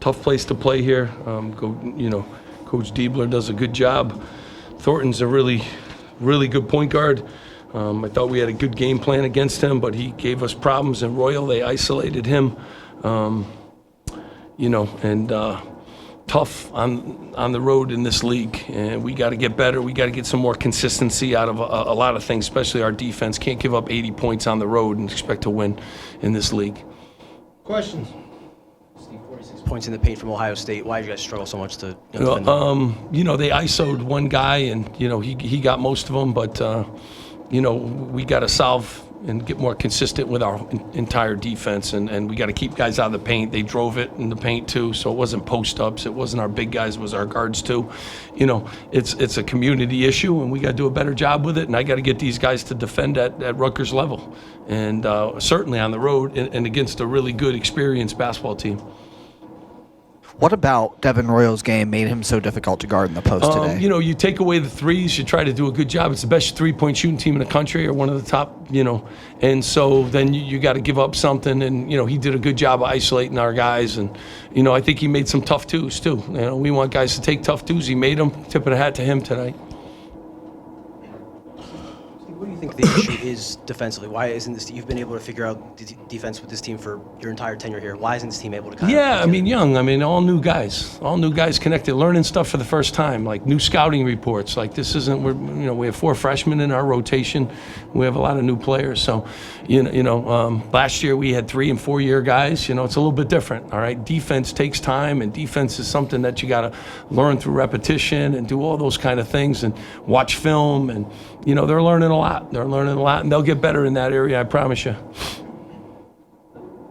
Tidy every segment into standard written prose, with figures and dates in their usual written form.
tough place to play here. Coach Diebler does a good job. Thornton's a really, really good point guard. I thought we had a good game plan against him, but he gave us problems in Royal. They isolated him, tough on the road in this league. And we got to get better. We got to get some more consistency out of a lot of things, especially our defense. Can't give up 80 points on the road and expect to win in this league. Questions? Steve, 46 points in the paint from Ohio State. Why did you guys struggle so much to They ISO'd one guy, and, he got most of them, but, we got to solve and get more consistent with our entire defense, and we got to keep guys out of the paint. They drove it in the paint too, so it wasn't post-ups. It wasn't our big guys. It was our guards too. It's a community issue, and we got to do a better job with it, and I got to get these guys to defend at Rutgers level, and certainly on the road and against a really good, experienced basketball team. What about Devin Royal's game made him so difficult to guard in the post today? You take away the threes, you try to do a good job. It's the best three-point shooting team in the country, or one of the top, and so then you got to give up something, and, he did a good job of isolating our guys, and, I think he made some tough twos too. We want guys to take tough twos. He made them. Tip of the hat to him tonight. What do you think the issue is defensively? Why isn't this? You've been able to figure out defense with this team for your entire tenure here. Why isn't this team able to? All new guys connected, learning stuff for the first time, like new scouting reports. Like this isn't. We have 4 freshmen in our rotation. We have a lot of new players. So, last year we had 3 and 4 year guys. It's a little bit different. All right, defense takes time, and defense is something that you got to learn through repetition and do all those kind of things and watch film, and they're learning a lot. They're learning a lot, and they'll get better in that area, I promise you.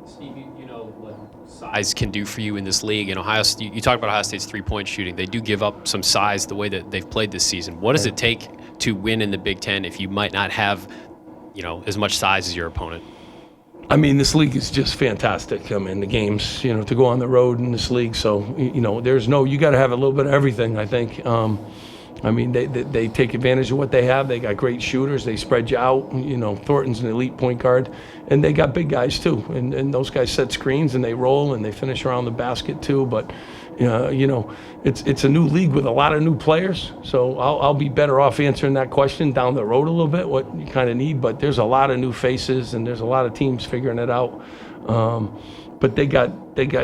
Steve, you know what size can do for you in this league. And Ohio State, you talk about Ohio State's three-point shooting. They do give up some size the way that they've played this season. What does it take to win in the Big Ten if you might not have, as much size as your opponent? This league is just fantastic. The games, to go on the road in this league. So, you got to have a little bit of everything, I think. They take advantage of what they have. They got great shooters. They spread you out. Thornton's an elite point guard. And they got big guys, too. And those guys set screens, and they roll, and they finish around the basket, too. But, it's a new league with a lot of new players. So I'll be better off answering that question down the road a little bit, what you kind of need. But there's a lot of new faces, and there's a lot of teams figuring it out. But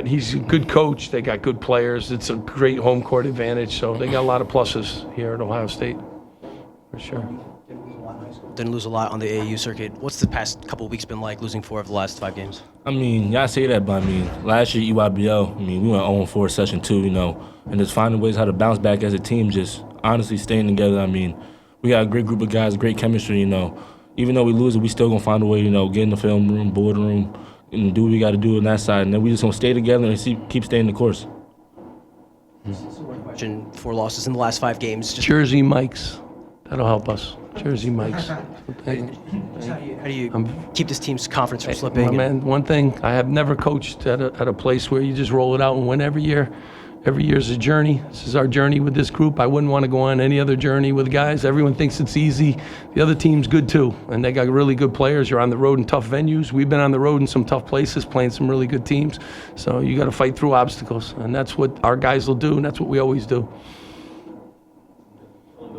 he's a good coach. They got good players. It's a great home court advantage. So they got a lot of pluses here at Ohio State, for sure. Didn't lose a lot on the AAU circuit. What's the past couple of weeks been like, losing 4 of the last 5 games? Y'all say that, but last year EYBL, we went 0-4 session 2, and just finding ways how to bounce back as a team, just honestly staying together. We got a great group of guys, great chemistry, Even though we lose it, we still gonna find a way, get in the film room, boardroom, and do what we got to do on that side, and then we just gonna stay together and keep staying the course. One question: 4 losses in the last 5 games. Jersey Mikes, that'll help us. Jersey Mikes. How do you keep this team's conference from slipping? My man, one thing, I have never coached at a place where you just roll it out and win every year. Every year's a journey. This is our journey with this group. I wouldn't want to go on any other journey with guys. Everyone thinks it's easy. The other team's good too, and they got really good players. You're on the road in tough venues. We've been on the road in some tough places, playing some really good teams. So you got to fight through obstacles, and that's what our guys will do, and that's what we always do.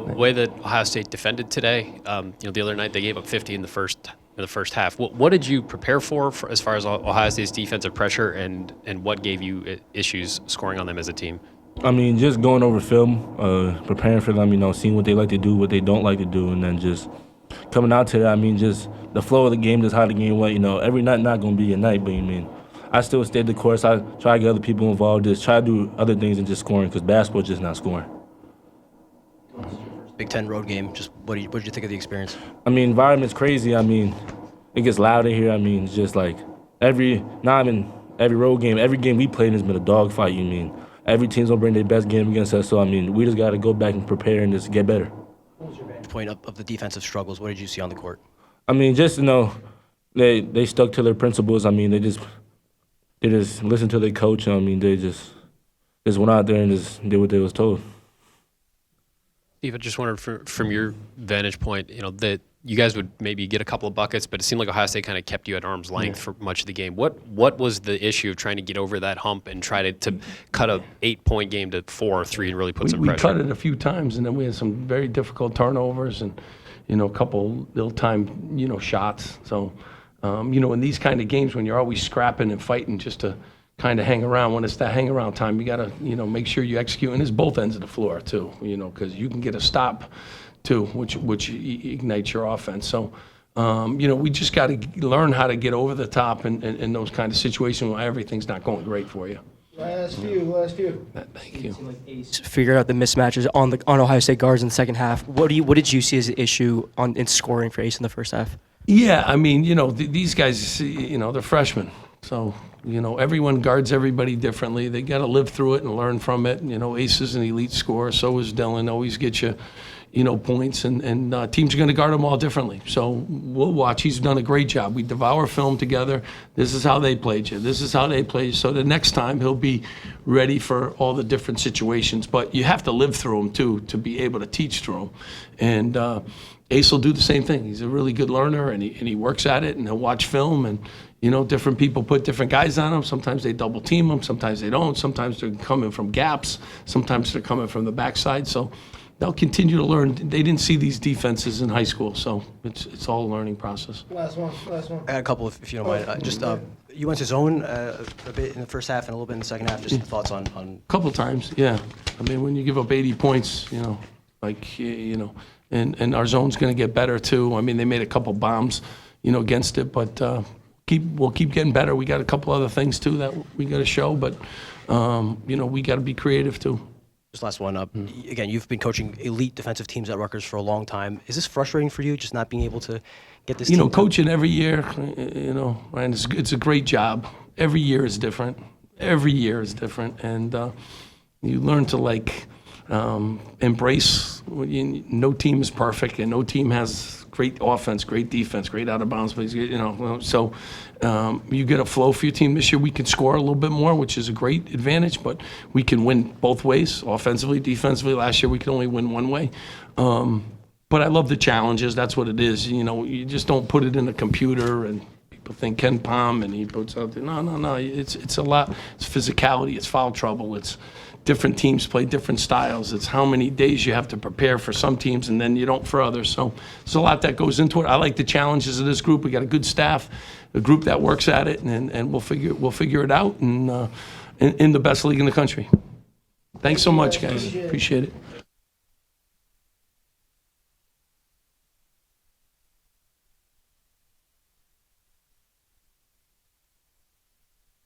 The way that Ohio State defended today, the other night they gave up 50 in the first half. What did you prepare for as far as Ohio State's defensive pressure, and what gave you issues scoring on them as a team? Just going over film, preparing for them, seeing what they like to do, what they don't like to do, and then just coming out to that. Just the flow of the game, just how the game went. Every night not going to be a night, but I still stayed the course. I try to get other people involved, just try to do other things than just scoring, because basketball is just not scoring. Big Ten road game. Just what did you think of the experience? Environment's crazy. It gets loud in here. It's just like every road game, every game we played has been a dogfight. Every team's gonna bring their best game against us. So we just gotta go back and prepare and just get better. What was your vantage point of the defensive struggles? What did you see on the court? They stuck to their principles. They just listened to their coach. They just went out there and just did what they was told. Steve, I just wondered from your vantage point, that you guys would maybe get a couple of buckets, but it seemed like Ohio State kind of kept you at arm's length for much of the game. What was the issue of trying to get over that hump and try to cut a 8-point game to 4 or 3 and really put some We pressure? cut it a few times, and then we had some very difficult turnovers and, a couple ill-timed, shots. So, in these kind of games when you're always scrapping and fighting just to kind of hang around, when it's that hang around time, you got to, make sure you execute. And it's both ends of the floor, too, because you can get a stop, too, which ignites your offense. So, we just got to learn how to get over the top in those kind of situations where everything's not going great for you. Last few. Thank you. Figure out the mismatches on Ohio State guards in the second half. What did you see as an issue in scoring for Ace in the first half? Yeah, I mean, these guys, they're freshmen. So, everyone guards everybody differently. They got to live through it and learn from it. Ace is an elite scorer. So is Dylan. Always get you, points. And teams are going to guard them all differently. So we'll watch. He's done a great job. We devour film together. This is how they played you. This is how they played you. So the next time he'll be ready for all the different situations. But you have to live through them, too, to be able to teach through them. And Ace will do the same thing. He's a really good learner, and he works at it, and he'll watch film, and different people put different guys on him. Sometimes they double team him, sometimes they don't. Sometimes they're coming from gaps, sometimes they're coming from the backside. So they'll continue to learn. They didn't see these defenses in high school, so it's all a learning process. Last one. I got a couple, if you don't mind. You went to zone a bit in the first half and a little bit in the second half. Just thoughts on. A couple times, yeah. I mean, when you give up 80 points, and our zone's going to get better too. I mean, they made a couple bombs, against it, but we'll keep getting better. We got a couple other things too that we got to show, but we got to be creative too. Just last one up. Again, you've been coaching elite defensive teams at Rutgers for a long time. Is this frustrating for you, just not being able to get this team? Coaching every year, and it's a great job. Every year is different. And you learn to embrace. No team is perfect, and no team has great offense, great defense, great out of bounds plays. So you get a flow for your team. This year we can score a little bit more, which is a great advantage, but we can win both ways, offensively, defensively. Last year we could only win one way. But I love the challenges. That's what it is. You just don't put it in a computer and people think Ken Palm and he puts out there. No. It's a lot. It's physicality. It's foul trouble. It's different teams play different styles. It's how many days you have to prepare for some teams and then you don't for others. So there's a lot that goes into it. I like the challenges of this group. We got a good staff, a group that works at it, and we'll figure it out and in the best league in the country. Thanks so much, guys. Appreciate it.